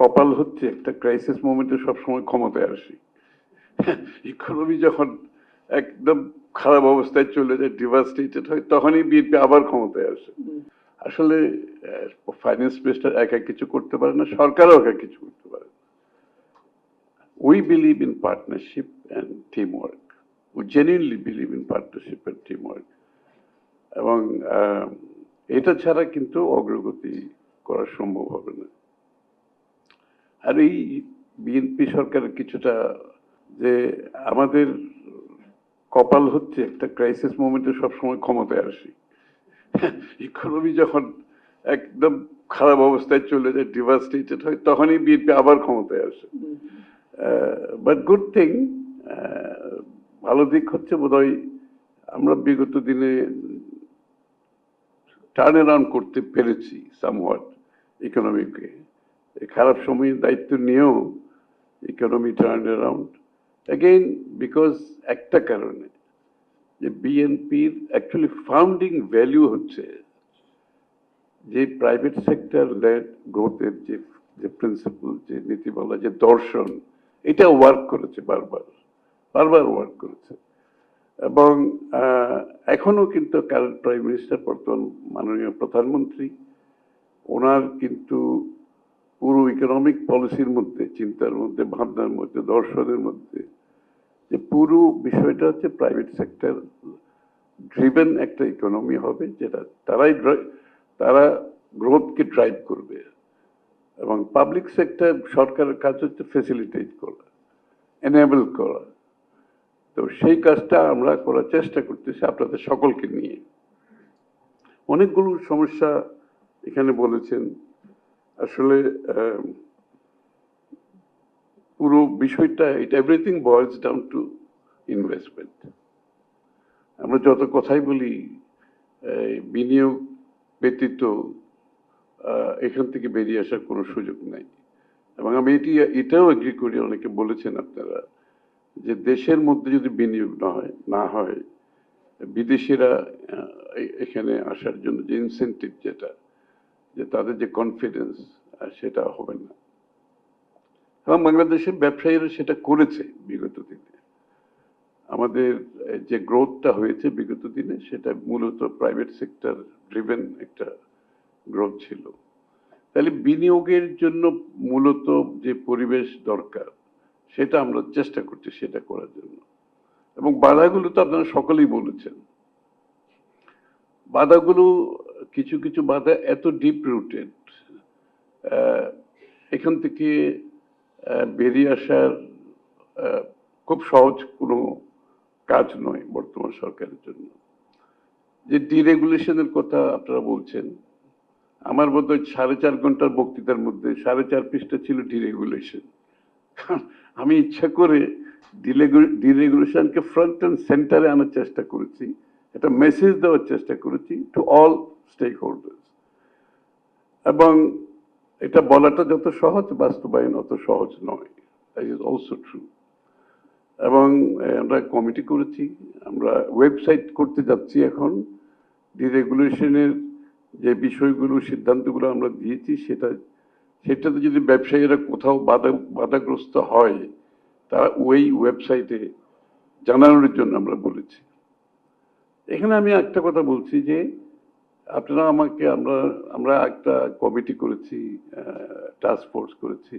কপাল হচ্ছে একটা ক্রাইসিস মোমেন্টে সবসময় ক্ষমতায় আসি। ইকোনমি যখন একদম খারাপ অবস্থায় চলে যায়, ডিভাস্টেটেড হয়, তখনই বিএনপি আবার ক্ষমতায় আসে। আসলে ফাইন্যান্স মিনিস্টার একা কিছু করতে পারে না, সরকারও একা কিছু করতে পারে না। We believe in partnership and team work. We genuinely believe in partnership and team work. এবং এটা ছাড়া কিন্তু অগ্রগতি করা সম্ভব হবে না। আর এই বিএনপি সরকারের কিছুটা যে আমাদের কপাল হচ্ছে একটা ক্রাইসিস মোমেন্টে সবসময় ক্ষমতায় আসি। ইকোনমি যখন একদম খারাপ অবস্থায় চলে যায়, ডিভাস্টেটেড হয়, তখনই বিএনপি আবার ক্ষমতায় আসে। বাট গুড থিং, ভালো দিক হচ্ছে বোধহয় আমরা বিগত দিনে টার্ন অ্যারাউন্ড করতে পেরেছি সামহাট ইকোনমিকে। খারাপ সময়ে দায়িত্ব নিয়েও economy turn around again because একটা কারণে যে বিএনপির অ্যাকচুয়ালি ফাউন্ডিং ভ্যালু হচ্ছে যে প্রাইভেট সেক্টর লেড গ্রোথের যে প্রিন্সিপাল, যে নীতিমালা, যে দর্শন, এটা ওয়ার্ক করেছে বারবার ওয়ার্ক করেছে। এবং এখনো কিন্তু কারেন্ট প্রাইম মিনিস্টার, বর্তমান মাননীয় প্রধানমন্ত্রী, ওনার কিন্তু পুরো ইকোনমিক পলিসির মধ্যে, চিন্তার মধ্যে, ভাবনার মধ্যে, দর্শনের মধ্যে যে পুরো বিষয়টা হচ্ছে প্রাইভেট সেক্টর ড্রিভেন একটা ইকোনমি হবে, যেটা তারা গ্রোথকে ড্রাইভ করবে। এবং পাবলিক সেক্টর, সরকারের কাজ হচ্ছে ফেসিলিটেট করা, এনেবল করা। তো সেই কাজটা আমরা করার চেষ্টা করতেছি আপনাদের সকলকে নিয়ে। অনেকগুলো সমস্যা এখানে বলেছেন। আসলে পুরো বিষয়টা, it everything boils down to investment. আমরা যত কথাই বলি বিনিয়োগ ব্যতীত এখান থেকে বেরিয়ে আসার কোনো সুযোগ নাই। এবং আমি এটাও এগ্রি করি, অনেকে বলেছেন আপনারা, যে দেশের মধ্যে যদি বিনিয়োগ না হয় বিদেশিরা এখানে আসার জন্য যে ইনসেন্টিভ, যেটা যে তাদের যে কনফিডেন্স, সেটা হবে না। এবং বাংলাদেশের ব্যবসায়ীরা সেটা করেছে বিগত দিনে। আমাদের যে গ্রোথটা হয়েছে বিগত দিনে, সেটা মূলত প্রাইভেট সেক্টর ড্রিভেন একটা গ্রোথ ছিল। তাহলে বিনিয়োগের জন্য মূলত যে পরিবেশ দরকার, সেটা আমরা চেষ্টা করছি সেটা করার জন্য। এবং বাধাগুলো তো আপনারা সকলেই বলেছেন। বাধাগুলো কিছু কিছু বাধা এত ডিপ রুটেড, এখান থেকে বেরিয়ে আসার খুব সহজ কোনো কাজ নয় বর্তমান সরকারের জন্য। যে ডিরেগুলেশনের কথা আপনারা বলছেন, আমার বোধহয় 4.5 ঘন্টার বক্তৃতার মধ্যে 4.5 পৃষ্ঠা ছিল ডিরেগুলেশন। আমি ইচ্ছা করে ডিরেগুলেশনকে ফ্রন্ট অ্যান্ড সেন্টারে আনার চেষ্টা করেছি, একটা মেসেজ দেওয়ার চেষ্টা করেছি টু অল স্টেক হোল্ডার্স। এবং এটা বলাটা যত সহজ, বাস্তবায়ন অত সহজ নয়। That is also true. এবং আমরা কমিটি করেছি, আমরা ওয়েবসাইট করতে যাচ্ছি এখন। ডিরেগুলেশনের যে বিষয়গুলো, সিদ্ধান্তগুলো আমরা দিয়েছি, সেটাতে যদি ব্যবসায়ীরা কোথাও বাধাগ্রস্ত হয়, তা ওই ওয়েবসাইটে জানানোর জন্য আমরা বলেছি। এখানে আমি একটা কথা বলছি যে আপনারা আমাকে, আমরা একটা কমিটি করেছি, টাস্ক ফোর্স করেছি,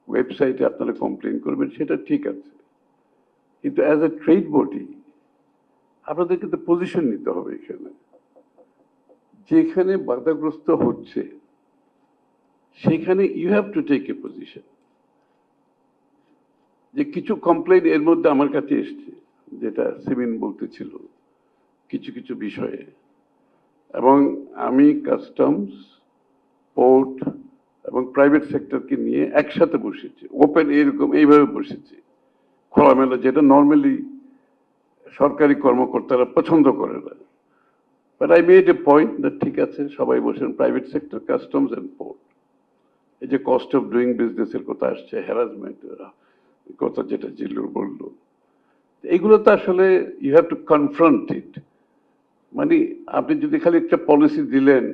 ওয়েবসাইটে আপনারা কমপ্লেন করবেন, সেটা ঠিক আছে। কিন্তু অ্যাজ এ ট্রেড বডি আপনাদের কিন্তু পজিশন নিতে হবে। এখানে যেখানে বাধাগ্রস্ত হচ্ছে সেখানে you have to take a position. যে কিছু কমপ্লেন এর মধ্যে আমার কাছে এসছে, যেটা সিমিন বলতেছিল কিছু কিছু বিষয়ে, এবং আমি কাস্টমস, পোর্ট এবং প্রাইভেট সেক্টরকে নিয়ে একসাথে বসেছি, ওপেন এরকম এইভাবে বসেছি খোলামেলা, যেটা নর্মালি সরকারি কর্মকর্তারা পছন্দ করে না। But I made a point that ঠিক আছে, সবাই বসেন, private sector, customs and port. এই যে কস্ট অফ ডুইং বিজনেসের কথা আসছে, হ্যারাসমেন্ট কথা যেটা জিল্লুর বললো, এগুলো তো আসলে ইউ হ্যাভ টু কনফ্রন্ট ইট। মানে আপনি যদি খালি একটা পলিসি দিলেন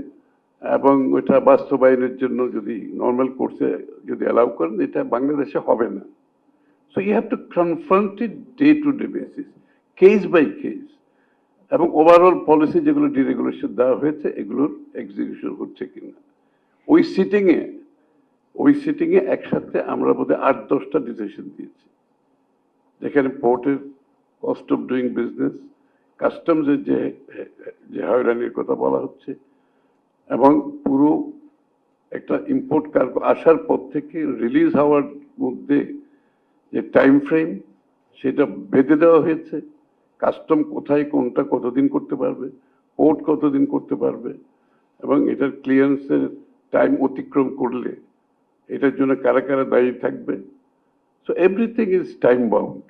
এবং ওইটা বাস্তবায়নের জন্য যদি নর্মাল কোর্সে যদি অ্যালাউ করেন, এটা বাংলাদেশে হবে না। So you have to confront it day to day basis, case by case. এবং ওভারঅল পলিসি যেগুলো ডিরেগুলেশন দেওয়া হয়েছে এগুলোর এক্সিকিউশন হচ্ছে কিনা। ওই সিটিংয়ে একসাথে আমরা বোধহয় 8-10টা ডিসিশন দিয়েছি, যেখানে পোর্টের কস্ট অফ ডুইং বিজনেস, কাস্টমসের যে হয়রানির কথা বলা হচ্ছে, এবং পুরো একটা ইম্পোর্ট কার্গো আসার পর থেকে রিলিজ হওয়ার মধ্যে যে টাইম ফ্রেম সেটা বেঁধে দেওয়া হয়েছে। কাস্টম কোথায় কোনটা কতদিন করতে পারবে, পোর্ট কতদিন করতে পারবে, এবং এটার ক্লিয়ারেন্সের টাইম অতিক্রম করলে এটার জন্য কারা কারা দায়ী থাকবে। So everything is time bound.